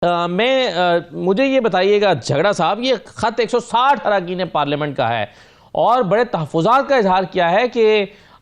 मुझे ये बताइएगा झगड़ा साहब, ये खत 160 अरकान पार्लियामेंट का है और बड़े तहफ़्फ़ुज़ात का इजहार किया है कि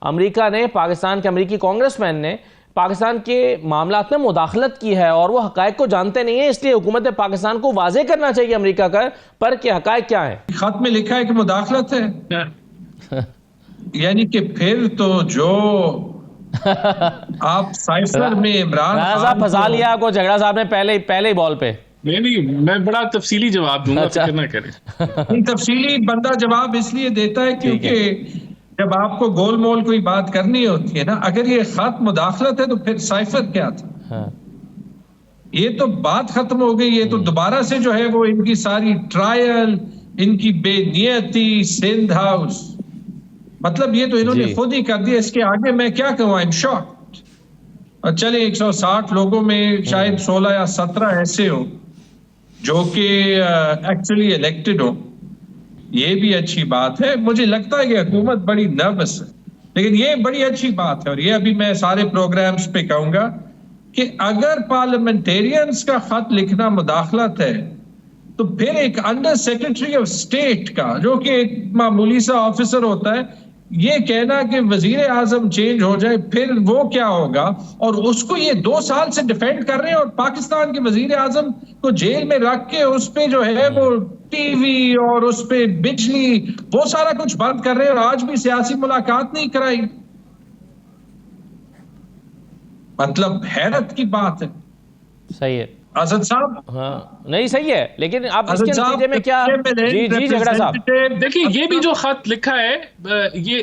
अमेरिका ने, पाकिस्तान के अमेरिकी कांग्रेसमैन ने पाकिस्तान के मामलात में मुदाखलत की है और वो हक़ाइक़ को जानते नहीं है, इसलिए हुकूमत पाकिस्तान को वाज़े करना चाहिए अमेरिका का पर कि हक़ाइक़ क्या है। खत में लिखा है कि मुदाखलत है यानी कि फिर तो जो आप साइफर में इमरान साहब फंसा लिया आपको झगड़ा साहब ने पहले ही बॉल पे। नहीं, मैं बड़ा तफसीली जवाब दूंगा। अच्छा। फिक्र ना करें। तफसीली बंदा जवाब इसलिए देता है क्योंकि जब आपको गोल मोल कोई बात करनी होती है ना, अगर ये खत मुदाखलत है तो फिर साइफर क्या था? हाँ। ये तो बात खत्म हो गई। ये तो दोबारा से जो है वो इनकी सारी ट्रायल, इनकी बेनियती, सिंध हाउस, मतलब ये तो इन्होंने खुद ही कर दिया। इसके आगे मैं क्या कहूँ? I am shocked. और चले 160 लोगों में शायद 16 या 17 ऐसे हो जो कि एक्चुअली इलेक्टेड हो, ये भी अच्छी बात है। मुझे लगता है कि हुकूमत बड़ी नर्वस है, लेकिन ये बड़ी अच्छी बात है। और ये अभी मैं सारे प्रोग्राम्स पे कहूंगा कि अगर पार्लियामेंटेरियंस का खत लिखना मुदाखलत है तो फिर एक अंडर सेक्रेटरी ऑफ स्टेट का, जो कि एक मामूली सा ऑफिसर होता है, ये कहना कि वजीर आजम चेंज हो जाए, फिर वो क्या होगा? और उसको ये 2 साल से डिफेंड कर रहे हैं और पाकिस्तान के वजीर आजम को जेल में रख के उस पे जो है वो टीवी और उस पे बिजली वो सारा कुछ बंद कर रहे हैं और आज भी सियासी मुलाकात नहीं कराई। मतलब हैरत की बात है। सही है असद साहब। हाँ, नहीं सही है, लेकिन आप इसके नतीजे में क्या? जी झगड़ा साहब, देखिए ये भी जो खत लिखा है ये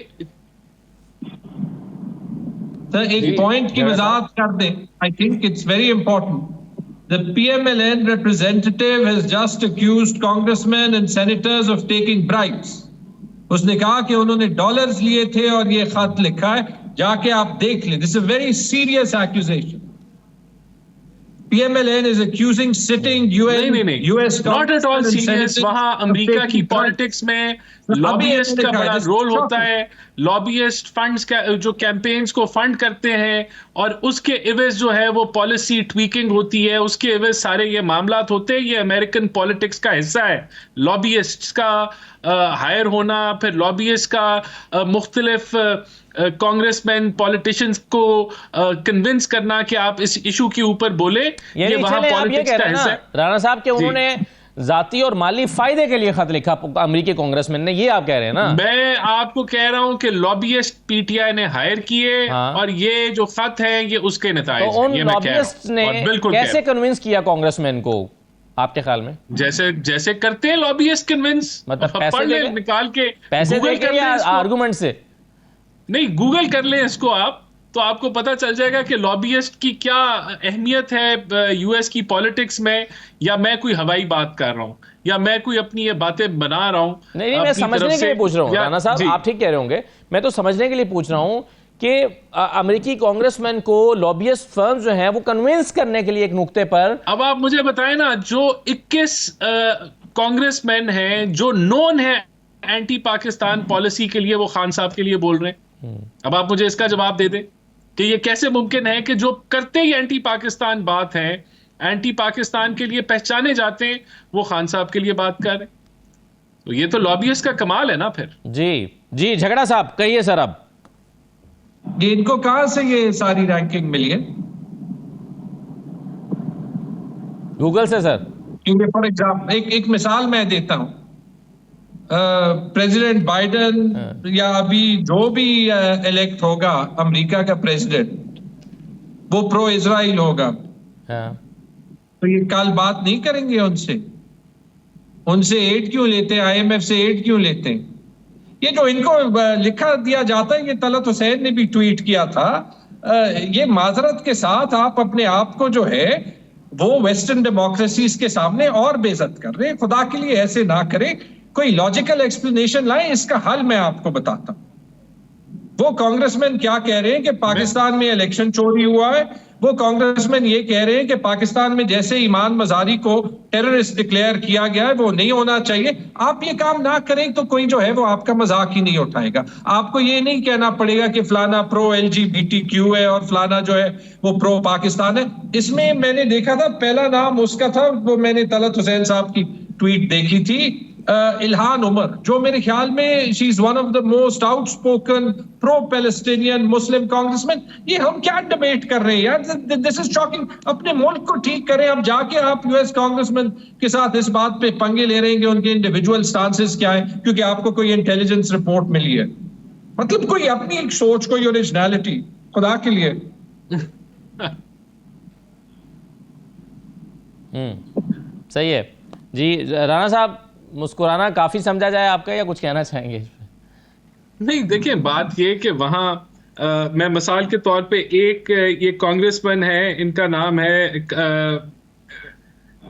एक पॉइंट की वजाहत कर दें। I think it's very important. The PMLN representative has just accused congressmen and senators of taking bribes. उसने कहा कि उन्होंने डॉलर्स लिए थे और ये खत लिखा है, जाके आप देख लें। This is a very serious accusation. PMLN is accusing sitting US not at all serious। वहां अमेरिका की पॉलिटिक्स में लॉबियस्ट का बड़ा रोल होता है। लॉबियस्ट फंड्स का जो कैंपेन्स को फंड करते हैं और उसके एवज जो है वो पॉलिसी ट्वीकिंग होती है, उसके एवज सारे ये मामलात होते हैं। ये अमेरिकन पॉलिटिक्स का हिस्सा है। लॉबियस्ट का हायर होना, फिर लॉबियस्ट का मुख्तलिफ कांग्रेसमैन पॉलिटिशियंस को कन्विंस करना कि आप इस इशू के ऊपर बोले, ये वहां पॉलिटिक्स का हिस्सा है। राणा साहब के उन्होंने जाती और माली फायदे के लिए खत लिखा अमेरिकी कांग्रेसमैन ने, ये आप कह रहे हैं ना? मैं आपको कह रहा हूं कि लॉबियस्ट पीटीआई ने हायर किए। हाँ। और ये जो खत है ये उसके नताइज तो उन लॉबियस्ट ने कैसे कन्विंस किया कांग्रेसमैन को आपके ख्याल में? जैसे करते हैं लॉबियस्ट कन्विंस, मतलब पैसे निकाल के, पैसे देके या आर्गुमेंट से? नहीं, गूगल कर ले इसको आप, तो आपको पता चल जाएगा कि लॉबियस्ट की क्या अहमियत है यूएस की पॉलिटिक्स में। या मैं कोई हवाई बात कर रहा हूं या मैं कोई अपनी ये बातें बना रहा हूं? नहीं, मैं समझने के लिए पूछ रहा हूं राणा साहब, आप ठीक कह रहे होंगे। मैं तो समझने के लिए पूछ रहा हूं कि अमेरिकी कांग्रेसमैन को लॉबियस्ट फर्म जो है वो कन्विंस करने के लिए एक नुक्ते पर। अब आप मुझे बताएं ना, जो 21 कांग्रेसमैन हैं जो नोन है एंटी पाकिस्तान पॉलिसी के लिए, वो खान साहब के लिए बोल रहे हैं। अब आप मुझे इसका जवाब दे दें कि ये कैसे मुमकिन है कि जो करते ही एंटी पाकिस्तान बात है, एंटी पाकिस्तान के लिए पहचाने जाते हैं, वो खान साहब के लिए बात कर रहे हैं। तो ये तो लॉबियस्ट का कमाल है ना फिर। जी झगड़ा साहब कहिए सर। अब ये इनको कहां से ये सारी रैंकिंग मिली है? गूगल से सर। क्योंकि फॉर एग्जाम्पल एक मिसाल मैं देता हूं। प्रेसिडेंट बाइडेन या अभी जो भी इलेक्ट होगा अमेरिका का प्रेसिडेंट, वो प्रो इजराइल होगा। तो ये कल बात नहीं करेंगे उनसे एड क्यों लेते हैं? IMF से एड क्यों लेते हैं? ये जो इनको लिखा दिया जाता है, ये तलत हुसैन ने भी ट्वीट किया था। ये माजरत के साथ आप अपने आप को जो है वो वेस्टर्न डेमोक्रेसीज के सामने और बेइज्जत कर रहे हैं। खुदा के लिए ऐसे ना करें, कोई लॉजिकल एक्सप्लेनेशन लाएं। इसका हल मैं आपको बताता हूं। वो कांग्रेसमैन क्या कह रहे हैं कि पाकिस्तान में इलेक्शन चोरी हुआ है। वो कांग्रेसमैन ये कह रहे हैं कि पाकिस्तान में जैसे ईमान मजारी को टेररिस्ट डिक्लेयर किया गया है वो नहीं होना चाहिए। आप ये काम ना करें तो कोई जो है वो आपका मजाक ही नहीं उठाएगा। आपको ये नहीं कहना पड़ेगा कि फलाना प्रो LGBTQ है और फलाना जो है वो प्रो पाकिस्तान है। इसमें मैंने देखा था, पहला नाम उसका था, वो मैंने तलत हुसैन साहब की ट्वीट देखी थी, इल्हान उमर, जो मेरे ख्याल में she is one of the most outspoken pro Palestinian Muslim congressman. ये हम क्या डिबेट कर रहे हैं यार, दिस इज शॉकिंग। अपने मुल्क को ठीक करें। अब जाके आप US कांग्रेसमैन के साथ इस बात पे पंगे ले रहे हैं कि उनके इंडिविजुअल स्टांसेस क्या है क्योंकि आपको कोई इंटेलिजेंस रिपोर्ट मिली है। मतलब कोई अपनी एक सोच, कोई ओरिजिनलिटी, खुदा के लिए। सही है जी। राणा साहब, मुस्कुराना काफी समझा जाए आपका या कुछ कहना चाहेंगे? नहीं, देखिए बात ये कि वहाँ मैं मिसाल के तौर पे एक ये कांग्रेसमैन है, इनका नाम है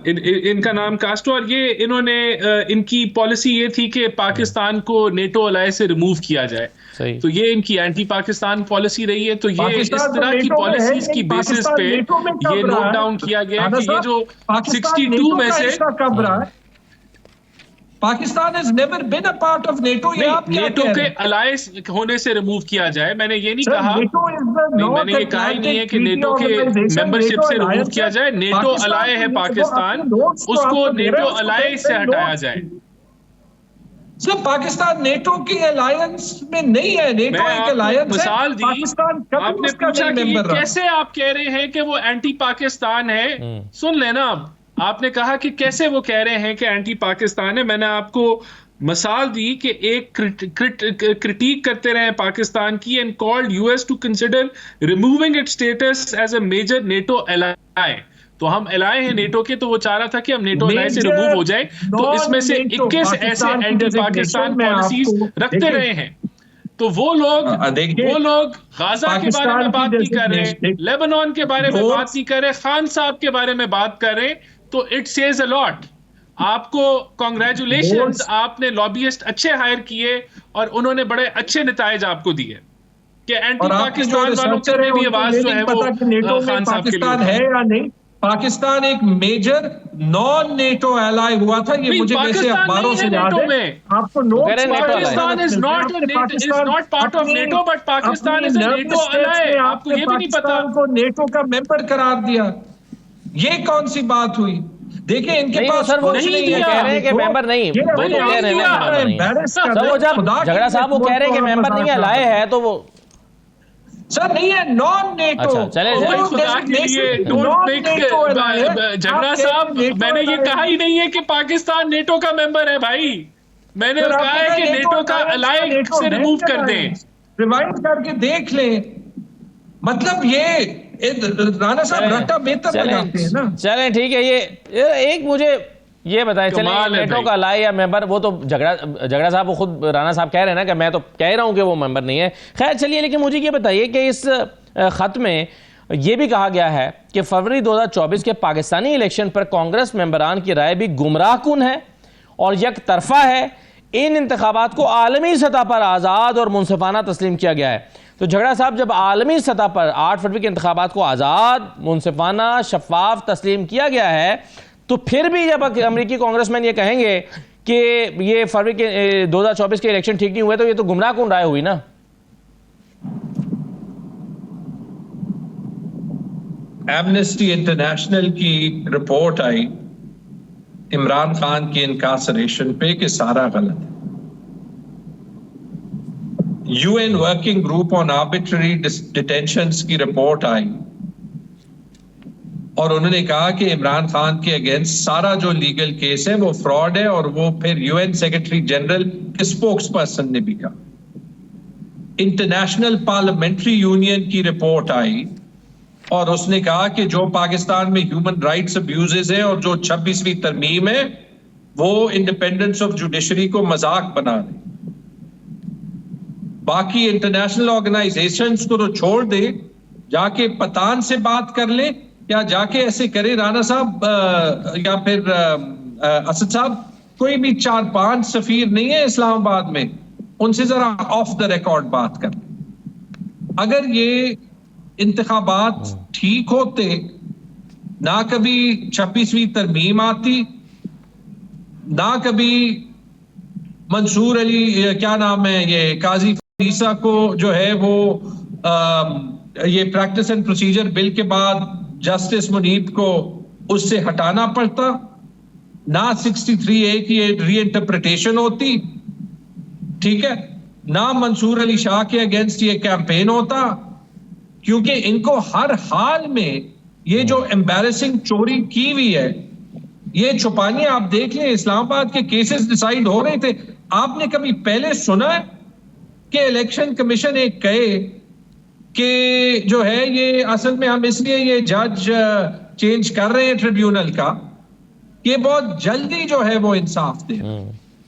इनका नाम कास्टो, और ये इन्होंने इनकी पॉलिसी ये थी कि पाकिस्तान को नेटो अलाय से रिमूव किया जाए। तो ये इनकी एंटी पाकिस्तान पॉलिसी रही है। तो ये इस तरह की पॉलिसीज की बेसिस पे ये नोट डाउन किया गया कि ये जो 62 में से Pakistan has never been a part of NATO। ये आप क्या नेटो के अलायंस होने से रिमूव किया जाए, मैंने ये नहीं कहा। मैंने ये कहा ही नहीं है कि नेटो के मेंबरशिप से रिमूव किया जाए। नेटो अलाय है पाकिस्तान, उसको नेटो अलाय से हटाया जाए। सर, पाकिस्तान नेटो के अलायंस में नहीं है। नेटो एक अलायंस है। मिसाल दी, आपने पूछा कि कैसे आप कह रहे हैं कि वो एंटी पाकिस्तान है। सुन लेना, आपने कहा कि कैसे वो कह रहे हैं कि एंटी पाकिस्तान है। मैंने आपको मिसाल दी कि एक क्रिटिक करते रहे पाकिस्तान की and called US to consider removing its status as a major NATO ally. तो हम एलाय हैं नेटो के, तो वो चाह रहा था कि हम नेटो एलाय से रिमूव हो जाए। तो इसमें से 21 ऐसे एंटी पाकिस्तान पॉलिसीज रखते रहे हैं। तो वो लोग गाजा के बारे में बात नहीं कर रहे, लेबनान के बारे में बात नहीं कर रहे, खान साहब के बारे में बात कर रहे। तो इट सेज अ लॉट। आपको कांग्रेचुलेशंस, आपने लॉबियस्ट अच्छे हायर किए और उन्होंने बड़े अच्छे नतायज आपको दिए कि एंटी पाकिस्तान वालों की भी आवाज जो है वो खान साहब के लिए है या नहीं। पाकिस्तान एक मेजर नॉन नेटो एलाय हुआ था। ये मुझे वैसे अखबारों से याद है। आपको Pakistan is not part of NATO, but Pakistan is a NATO ally. आपको ये भी नहीं पता। को नेटो का मेंबर करार दिया। ये कौन सी बात हुई? देखिए, इनके पास सर वो नहीं कह रहे हैं कि मेंबर नहीं, वो तो कह रहे हैं सर, वो जब झगड़ा साहब वो कह रहे हैं कि मेंबर नहीं है, लाए है तो वो सर नहीं है, नॉन नेटो। अच्छा, चले झगड़ा साहब, मैंने ये कहा ही नहीं है कि पाकिस्तान नेटो का मेंबर है भाई। मैंने कहा है कि नेटो का अलाय से रिमूव कर दें। रिवाइंड करके देख लें। मतलब ये राणा साहब रट्टा बेहतर लगाते हैं ना। चलें ठीक है। ये एक मुझे ये बताएं, चलिए नेटो का अलाय या मेंबर, वो तो झगड़ा साहब वो खुद राणा साहब कह रहे हैं ना कि मैं तो कह रहा हूं कि वो मेंबर नहीं है। खैर चलिए, लेकिन मुझे ये बताइए कि इस खत में ये भी कहा गया है कि फरवरी 2024 के पाकिस्तानी इलेक्शन पर कांग्रेस मेंबरान की राय भी गुमराहकुन है और यक तरफा है। इन इंतखाबात को आलमी सतह पर आज़ाद और मुनसिफाना तस्लीम किया गया है। तो झगड़ा साहब, जब आलमी सतह पर 8 फरवरी के इंतखाबात को आज़ाद, मुनसिफाना, शफाफ तस्लीम किया गया है, तो फिर भी जब अमेरिकी कांग्रेसमैन ये कहेंगे कि ये फरवरी के 2024 के इलेक्शन ठीक नहीं हुए, तो ये तो गुमराह कौन राय हुई ना। एमनेस्टी इंटरनेशनल की रिपोर्ट आई इमरान खान की इनकासरेशन पे कि सारा गलत है। UN working group on arbitrary detentions की रिपोर्ट आई और उन्होंने कहा कि इमरान खान के अगेंस्ट सारा जो लीगल केस है वो फ्रॉड है, और वो फिर UN सेक्रेटरी जनरल के स्पोक्स पर्सन ने भी कहा। इंटरनेशनल पार्लियामेंट्री यूनियन की रिपोर्ट आई और उसने कहा कि जो पाकिस्तान में ह्यूमन राइट्स अब्यूजेस है और जो 26वीं तरमीम है वो इंडिपेंडेंस ऑफ जुडिशरी को मजाक बना रही। बाकी इंटरनेशनल ऑर्गेनाइजेशंस को तो छोड़ दे, जाके पठान से बात कर ले या जाके ऐसे करे राणा साहब या फिर असद साहब, कोई भी 4-5 सफीर नहीं है इस्लामाबाद में, उनसे जरा ऑफ द रिकॉर्ड बात कर। अगर ये इंतखाबात ठीक होते, ना कभी 26वीं तरमीम आती, ना कभी मंसूर अली क्या नाम है ये काजी फरीसा को जो है वो ये प्रैक्टिस एंड प्रोसीजर बिल के बाद जस्टिस मुनीब को उससे हटाना पड़ता, ना 63A की री इंटरप्रिटेशन होती, ठीक है, ना मंसूर अली शाह के अगेंस्ट ये कैंपेन होता, क्योंकि इनको हर हाल में ये जो एम्बैरेसिंग चोरी की हुई है ये छुपानी। आप देख लें, इस्लामाबाद के केसेस डिसाइड हो रहे थे, आपने कभी पहले सुना है कि इलेक्शन कमीशन एक कहे कि जो है ये असल में हम इसलिए ये जज चेंज कर रहे हैं ट्रिब्यूनल का, ये बहुत जल्दी जो है वो इंसाफ दे।